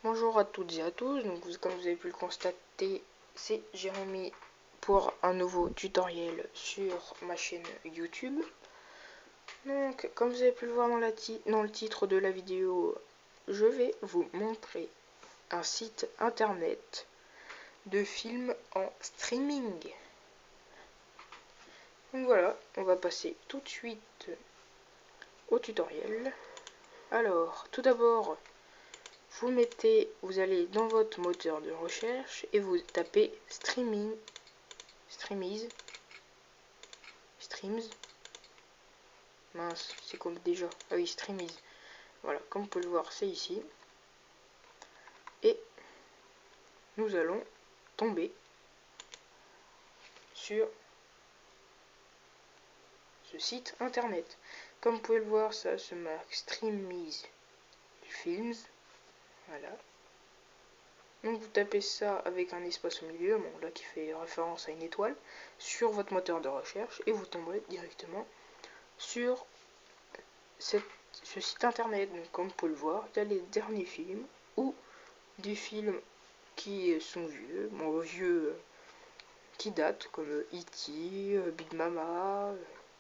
Bonjour à toutes et à tous, donc comme vous avez pu le constater, c'est Jérémy pour un nouveau tutoriel sur ma chaîne YouTube. Donc comme vous avez pu le voir dans le titre de la vidéo, je vais vous montrer un site internet de films en streaming. Donc voilà, on va passer tout de suite au tutoriel. Alors, tout d'abord, vous allez dans votre moteur de recherche et vous tapez streams, mince, c'est comme déjà, ah oui, streams, voilà, comme vous pouvez le voir, c'est ici, et nous allons tomber sur ce site internet. Comme vous pouvez le voir, ça se marque streams films, voilà. Donc vous tapez ça avec un espace au milieu, bon là qui fait référence à une étoile, sur votre moteur de recherche et vous tomberez directement sur ce site internet. Donc comme vous pouvez le voir, il y a les derniers films ou des films qui sont vieux, bon vieux qui datent comme E.T., Big Mama,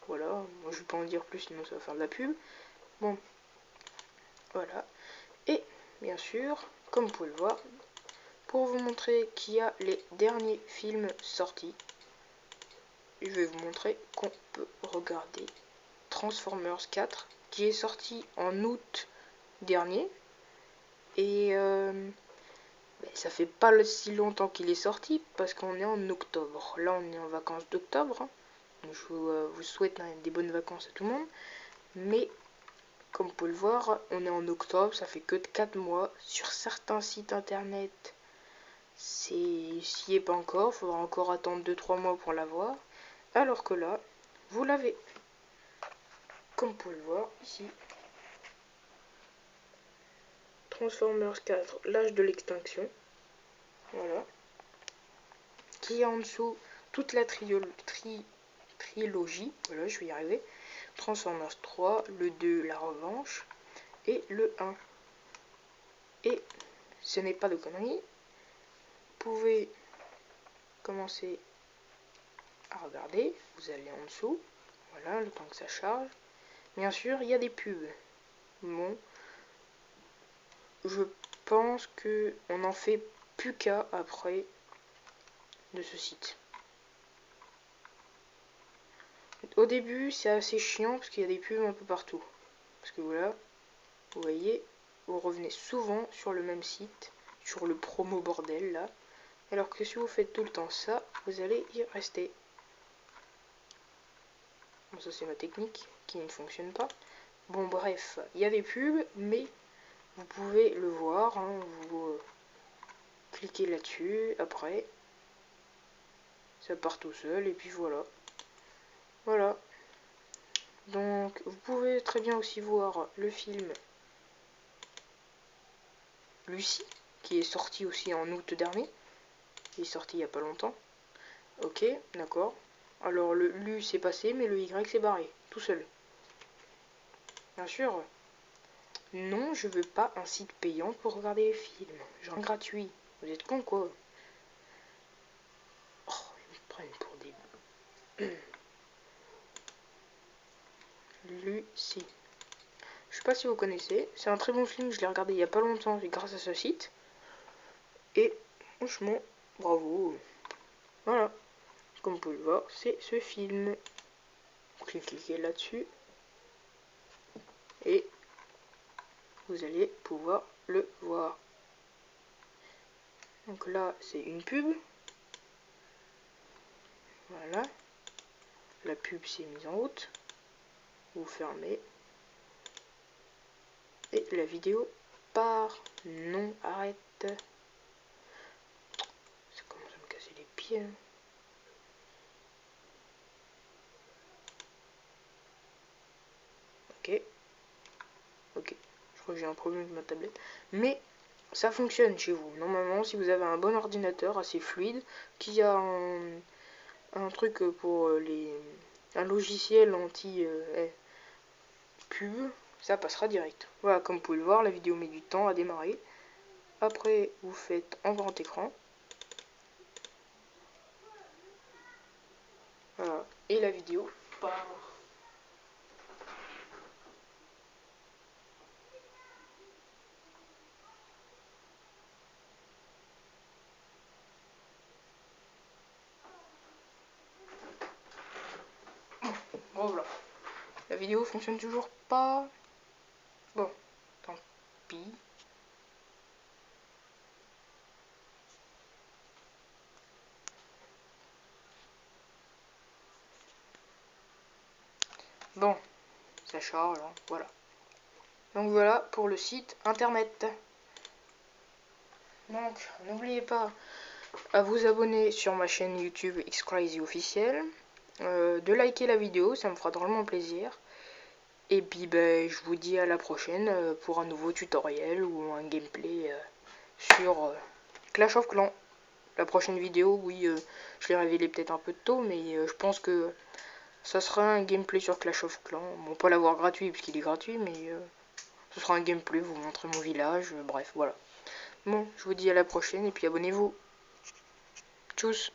voilà, moi je vais pas en dire plus sinon ça va faire de la pub. Bon, voilà, et bien sûr, comme vous pouvez le voir, pour vous montrer qu'il y a les derniers films sortis, je vais vous montrer qu'on peut regarder Transformers 4 qui est sorti en août dernier et ça fait pas si longtemps qu'il est sorti parce qu'on est en octobre. Là on est en vacances d'octobre, hein. Je vous souhaite des bonnes vacances à tout le monde, mais comme vous pouvez le voir, on est en octobre, ça fait que 4 mois. Sur certains sites internet s'y est pas encore, faudra encore attendre 2-3 mois pour l'avoir, alors que là vous l'avez, comme vous pouvez le voir ici. Transformers 4, l'âge de l'extinction, voilà, qui a en dessous toute la trilogie, voilà, je vais y arriver, Transformers 3, le 2, la revanche, et le 1. Et ce n'est pas de conneries, vous pouvez commencer à regarder, vous allez en dessous, voilà, le temps que ça charge. Bien sûr, il y a des pubs. Bon, je pense que on n'en fait plus qu'à après de ce site. Au début, c'est assez chiant parce qu'il y a des pubs un peu partout. Parce que voilà, vous voyez, vous revenez souvent sur le même site, sur le promo bordel là. Alors que si vous faites tout le temps ça, vous allez y rester. Bon, ça c'est ma technique qui ne fonctionne pas. Bon bref, il y a des pubs, mais vous pouvez le voir, hein, vous cliquez là-dessus, après, ça part tout seul, et puis voilà. Voilà. Donc, vous pouvez très bien aussi voir le film Lucie, qui est sorti aussi en août dernier. Il est sorti il n'y a pas longtemps. Ok, d'accord. Alors, le Lu s'est passé, mais le Y s'est barré, tout seul. Bien sûr. Non, je veux pas un site payant pour regarder les films. Genre gratuit. Vous êtes con quoi? Oh, ils me prennent pour des... Lucie. Je sais pas si vous connaissez. C'est un très bon film, je l'ai regardé il y a pas longtemps grâce à ce site. Et franchement, bravo. Voilà. Comme vous pouvez le voir, c'est ce film. Vous cliquez là-dessus. Et vous allez pouvoir le voir. Donc là, c'est une pub. Voilà. La pub s'est mise en route. Vous fermez. Et la vidéo part. Non, arrête. Ça commence à me casser les pieds. Hein. Ok. Ok. Je crois que j'ai un problème avec ma tablette. Mais ça fonctionne chez vous. Normalement, si vous avez un bon ordinateur assez fluide, qui a un truc pour un logiciel anti pub, ça passera direct. Voilà, comme vous pouvez le voir, la vidéo met du temps à démarrer. Après, vous faites en grand écran. Voilà. Et la vidéo part. Bon, voilà. La vidéo fonctionne toujours pas. Bon, tant pis. Bon, ça charge, hein, voilà. Donc voilà pour le site internet. Donc n'oubliez pas à vous abonner sur ma chaîne YouTube Xcrazy officiel, de liker la vidéo, ça me fera drôlement plaisir. Et puis ben, je vous dis à la prochaine pour un nouveau tutoriel ou un gameplay sur Clash of Clans. La prochaine vidéo, oui, je l'ai révélé peut-être un peu tôt, mais je pense que ça sera un gameplay sur Clash of Clans. Bon, pas l'avoir gratuit, puisqu'il est gratuit, mais ce sera un gameplay, vous montrer mon village, bref, voilà. Bon, je vous dis à la prochaine, et puis abonnez-vous. Tchuss.